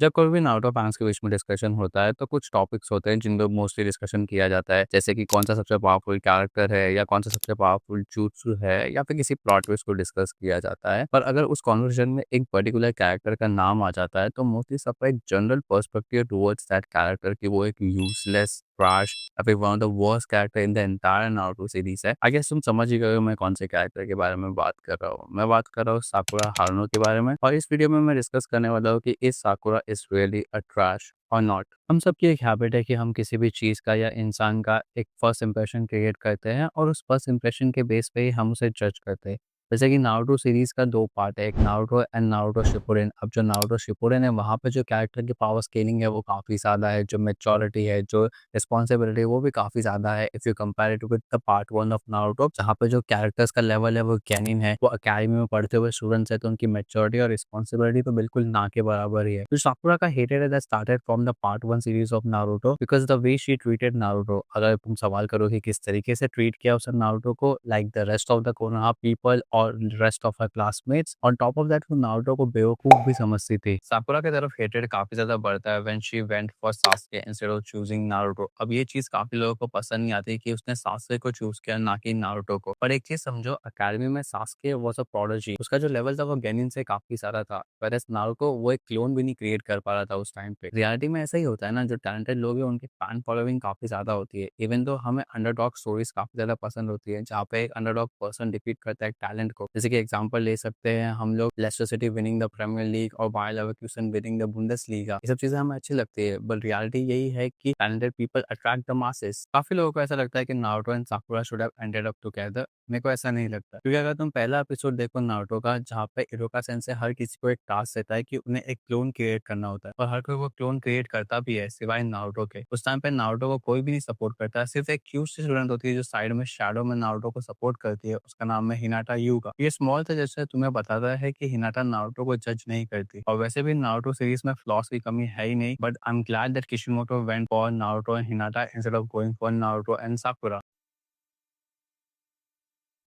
जब कोई भी नारुतो फैंस के बीच में डिस्कशन होता है तो कुछ टॉपिक्स होते हैं जिन पे मोस्टली डिस्कशन किया जाता है, जैसे कि कौन सा सबसे पावरफुल कैरेक्टर है या कौन सा सबसे पावरफुल jutsu है या फिर किसी प्लॉट ट्विस्ट को डिस्कस किया जाता है। पर अगर उस कॉन्वर्सेशन में एक पर्टिकुलर कैरेक्टर का नाम आ जाता है तो मोस्टली सबका एक general perspective towards that character कि वो एक यूजलेस ट्रैश या फिर one of the worst character in the entire Naruto series है। आई गेस तुम समझ ही गए हो मैं कौन से कैरेक्टर के बारे में बात कर रहा हूँ। मैं बात कर रहा हूँ साकुरा हारुनो के बारे में, और इस वीडियो में मैं डिस्कस करने वाला हूँ कि इस साकुरा इज रियली अ ट्रैश और नॉट। हम सबकी एक हैबिट है कि हम किसी भी चीज़ का या इंसान का एक फर्स्ट इंप्रेशन क्रिएट करते हैं और उस फर्स्ट इंप्रेशन के बेस पे ही हम उसे जज करते हैं। जैसे कि नारुतो सीरीज का दो पार्ट है, एक नारुतो एंड नारुतो शिपुडेन। अब जो नारुतो शिपुडेन है वहाँ पे जो कैरेक्टर की पावर स्केलिंग है वो काफ़ी ज़्यादा है, जो मेच्योरिटी है, जो रिस्पॉन्सिबिलिटी वो भी काफ़ी ज़्यादा है if you compare it with the part 1 of Naruto, जहाँ पे जो कैरेक्टर्स का लेवल है वो गेनिन है, वो अकेडमी में पढ़ते हुए स्टूडेंट्स है तो उनकी मैच्योरिटी और रिस्पॉन्सिबिलिटी तो बिल्कुल ना के बराबर ही है। तो साकुरा का हेटेड है that started from the part 1 series of Naruto because the way she treated Naruto. अगर तुम सवाल करो कि किस तरीके से ट्रीट किया उसने नारुतो को, like the rest of the Konoha people और rest of her classmates, on top of that वो नारुतो को बेवकूफ भी समझती थी। साकुरा की तरफ हेटेड काफी ज्यादा बढ़ता है when she went for Sasuke instead of choosing Naruto. अब ये चीज काफी लोगों को पसंद नहीं आती कि उसने सास्के को चूज किया ना कि नारुतो को। पर एक चीज समझो, अकेडमी में सास्के वाज अ प्रोडिजी, उसका जो लेवल था वो गेनिन से काफी सारा था, whereas नारुतो वो एक क्लोन भी नहीं क्रिएट कर पा रहा था उस टाइम पे। रियलिटी में ऐसा ही होता है ना, जो टैलेंटेड लोग हैं उनकी फैन फॉलोइंग काफी ज्यादा होती है, इवन तो हमें अंडरडॉग स्टोरीज काफी ज्यादा पसंद होती है जहाँ पे एक अंडरडॉग पर्सन डिफीट करता है टैलेंट को। जैसे कि एग्जांपल ले सकते हैं हम लोग, Leicester City winning the Premier League और Bayer Leverkusen winning the Bundesliga. ये सब चीजें हमें अच्छी लगती है, बट रियलिटी यही है कि talented people attract the masses. काफी लोगों को ऐसा लगता है कि Naruto and साकुरा should have ended up together. मेरे को ऐसा नहीं लगता, क्योंकि अगर तुम पहला एपिसोड देखो नारुतो का, जहाँ पे इरोका सेंसेई हर किसी को एक टास्क देता है कि उन्हें एक क्लोन क्रिएट करना होता है, और हर कोई वो क्लोन क्रिएट करता भी है सिवाय नारुतो के। उस टाइम पे नारुतो को कोई भी नहीं सपोर्ट करता, सिर्फ एक क्यूट सी स्टूडेंट होती है जो साइड में शैडो में नारुतो को सपोर्ट करती है, उसका नाम है हिनाटा यूगा। ये स्मॉल था जैसे तुम्हें बताता है कि हिनाटा नारुतो को जज नहीं करती, और वैसे भी नारुतो सीरीज में फ्लॉस की कमी है ही नहीं, but I am glad that Kishimoto went for Naruto and Hinata instead of going for Naruto and Sakura.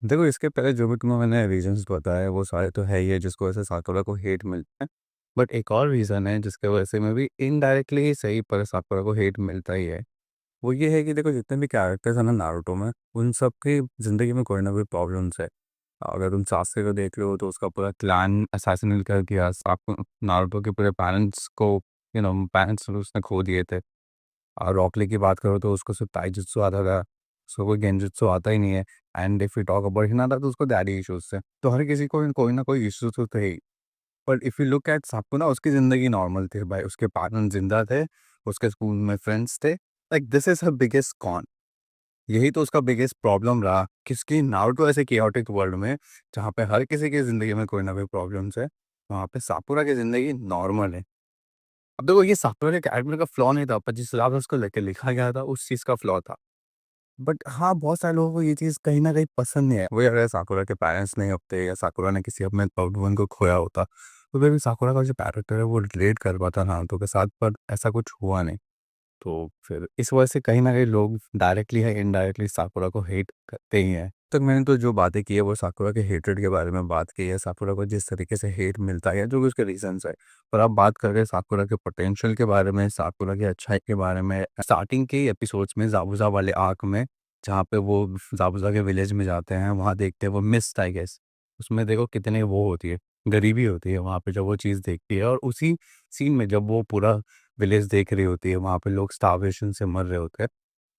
देखो, इसके पहले जो भी तुम्हें मैंने रीजंस बताए वो सारे तो है ही है जिसको वजह से साकुरा को हेट मिलता है। बट एक और रीज़न है जिसके वजह से मैं भी इनडायरेक्टली ही सही, पर साकुरा को हेट मिलता ही है। वो ये है कि देखो, जितने भी कैरेक्टर्स हैं ना नारुतो में, उन सब की ज़िंदगी में कोई ना कोई प्रॉब्लम्स है। अगर तुम सास्के को देख लो तो उसका पूरा क्लैन असैसिनेट कर दिया। नारुतो के पूरे पेरेंट्स को, पेरेंट्स उसने खो दिए थे। और रॉक ली की बात करो तो उसको सिर्फ ताइजुत्सु आता था, उसको कोई गेंजुत्सु आता ही नहीं है। And if you talk about Hinata तो उसको डैडी इश्यूज थे। तो हर किसी को कोई ना कोई इश्यूज तो थे ही। But if you look at Sakura, उसकी ज़िंदगी नॉर्मल थी भाई, उसके पेरेंट्स जिंदा थे, उसके स्कूल में फ्रेंड्स थे। Like this is her biggest con. यही तो उसका बिगेस्ट प्रॉब्लम रहा कि इसकी नारुतो ऐसे केओटिक वर्ल्ड में, जहाँ पे हर किसी की ज़िंदगी में कोई ना कोई प्रॉब्लम्स है, वहाँ पे साकुरा की ज़िंदगी नॉर्मल है। अब देखो, ये साकुरा के कैरेक्टर का फ्लॉ नहीं था, पर जिस हिसाब से उसको लेके लिखा गया था उस चीज़ का फ्लॉ था। बट हाँ, बहुत सारे लोगों को ये चीज़ कहीं न कहीं पसंद नहीं है। वही अगर साकुरा के पेरेंट्स नहीं होते या साकुरा ने किसी अपने लव्ड वन को खोया होता, तो फिर भी साकुरा का जो कैरेक्टर है वो रिलेट कर पाता नारुतो के साथ, पर ऐसा कुछ हुआ नहीं। तो फिर इस वजह से कहीं न कहीं लोग डायरेक्टली या इनडायरेक्टली साकुरा को हेट करते ही हैं। तक मैंने तो जो बातें की है वो साकुरा के हेटेड के बारे में बात की है, साकुरा को जिस तरीके से हेट मिलता है, जो भी उसके रीज़न्स है। पर अब बात कर रहे हैं साकुरा के पोटेंशियल के बारे में, साकुरा की अच्छाई के बारे में। स्टार्टिंग के एपिसोड्स में ज़ाबुज़ा वाले आर्क में, जहाँ पे वो ज़ाबुज़ा के विलेज में जाते हैं, वहाँ देखते हैं वो मिस्ट आई गेस। उसमें देखो कितनी वो होती है, गरीबी होती है वहाँ पे जब वो चीज़ देखती है, और उसी सीन में जब वो पूरा विलेज देख रही होती है, वहाँ पे लोग स्टारवेशन से मर रहे होते हैं।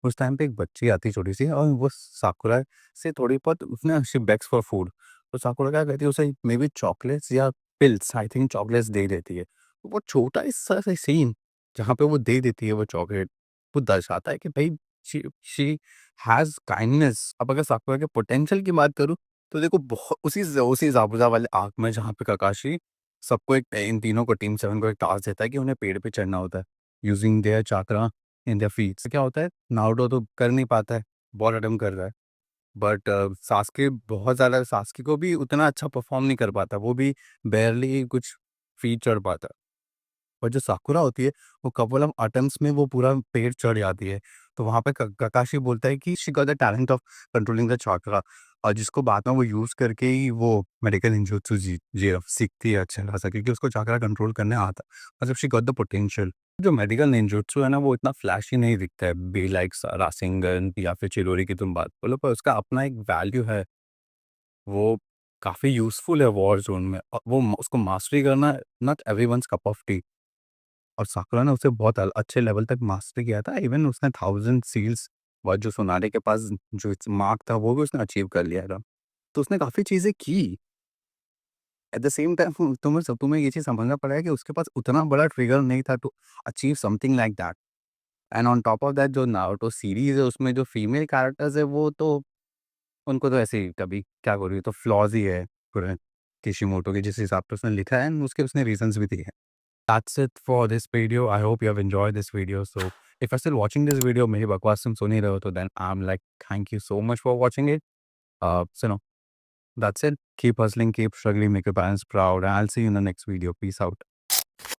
उस टाइम पे एक बच्ची आती है छोटी-सी, और वो साकुरा से थोड़ी बहुत उसने शी बेग्स फॉर फूड। तो साकुरा क्या कहती है उसे, मे बी चॉकलेट्स या पिल्स, आई थिंक चॉकलेट्स दे देती है। तो वो छोटा सा सा सीन जहाँ पे वो दे देती है वो चॉकलेट, वो दर्शाता है कि भाई शी शी हैज़ काइंडनेस। अब अगर साकुरा के पोटेंशियल की बात करूँ, तो देखो उसी ज़ाबुज़ा वाले आर्क में जहाँ पे ककाशी सबको एक, इन तीनों को, टीम 7 को एक टास्क देता है कि उन्हें पेड़ पे चढ़ना होता है, using their chakra in their feet. क्या होता है, नारुतो तो कर नहीं पाता है, बहुत अटेम्प्ट कर रहा है। बट सास्के को भी उतना अच्छा परफॉर्म नहीं कर पाता, वो भी बारली कुछ फीट चढ़ पाता है। और जो साकुरा होती है वो कपल ऑफ अटेम्प्ट्स में वो पूरा पेड़ चढ़ जाती है। तो वहाँ पे ककाशी बोलता है कि she got the talent of controlling the chakra, और जिसको बाद में वो यूज़ करके ही वो मेडिकल निंजुत्सु जी सीखती है अच्छा खासा, क्योंकि उसको चाक्रा कंट्रोल करने आता है। मतलब शी गॉट द पोटेंशियल। जो मेडिकल निंजुत्सु है ना वो इतना फ्लैशी नहीं दिखता है, बी लाइक रासेंगन या फिर चिरोरी की तुम बात बोलो, पर उसका अपना एक वैल्यू है। वो काफ़ी यूज़फुल है वॉर ज़ोन में, और वो उसको मास्टरी करना not everyone's cup of T. और साकुरा ने उसे बहुत अच्छे लेवल तक मास्टर किया था। इवन उसने 1000 सील्स और जो सोनारे के पास जो मार्क था वो भी उसने अचीव कर लिया था। तो उसने काफ़ी चीज़ें की। एट द सेम टाइम तुम्हें ये चीज़ समझना पड़ेगा कि उसके पास उतना बड़ा ट्रिगर नहीं था to achieve something like that. And on top of that जो नारुतो सीरीज़ है उसमें जो फीमेल कैरेक्टर्स है वो तो उनको तो ऐसे ही कभी क्या बोलूँ, ये तो फ्लॉज़ ही है पूरे किशिमोटो के जिस हिसाब से उसने लिखा है, एंड उसके उसने रीज़न्स भी दिए हैं। That's it for this video. I hope you have enjoyed this video. So if you're still watching this video, मेरी बकवास तुम सुन ही रहे हो, तो then I'm like thank you so much for watching it. So no, that's it. Keep hustling, keep struggling, make your parents proud, and I'll see you in the next video. Peace out.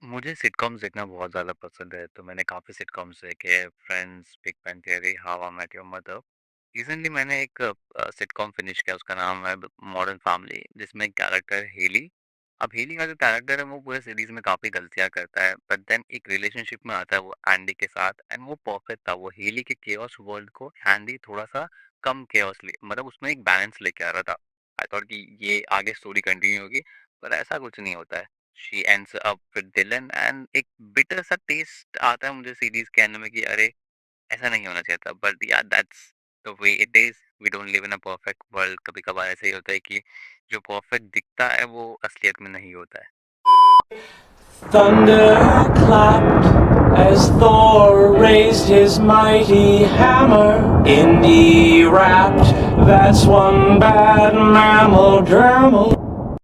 मुझे sitcoms देखना बहुत ज़्यादा पसंद है, तो मैंने काफ़ी sitcoms देखे, friends, big bang theory, how I met your mother. Recently मैंने एक सिटकॉम फिनिश किया, उसका नाम है मॉडर्न फैमिली, जिसमें कैरेक्टर है हेली। अब हेली का जो कैरेक्टर है वो पूरे सीरीज में काफ़ी गलतियाँ करता है, बट देन एक रिलेशनशिप में आता है वो एंडी के साथ, एंड वो परफेक्ट था। वो हेली के केओस वर्ल्ड को एंडी थोड़ा सा कम केओस ले, मतलब उसमें एक बैलेंस लेके आ रहा था। आई थॉट कि ये आगे स्टोरी कंटिन्यू होगी, पर ऐसा कुछ नहीं होता है। She ends up with Dylan, and एक बिटर सा टेस्ट आता है मुझे सीरीज के एंड में कि अरे ऐसा नहीं होना चाहिए था, but yeah that's the way it is. We don't live in a perfect world. कभी कभार ऐसा ही होता है कि जो परफेक्ट दिखता है वो असलियत में नहीं होता है। Thunder clapped as Thor raised his mighty hammer. Indy rapped, that's one bad mammal germal.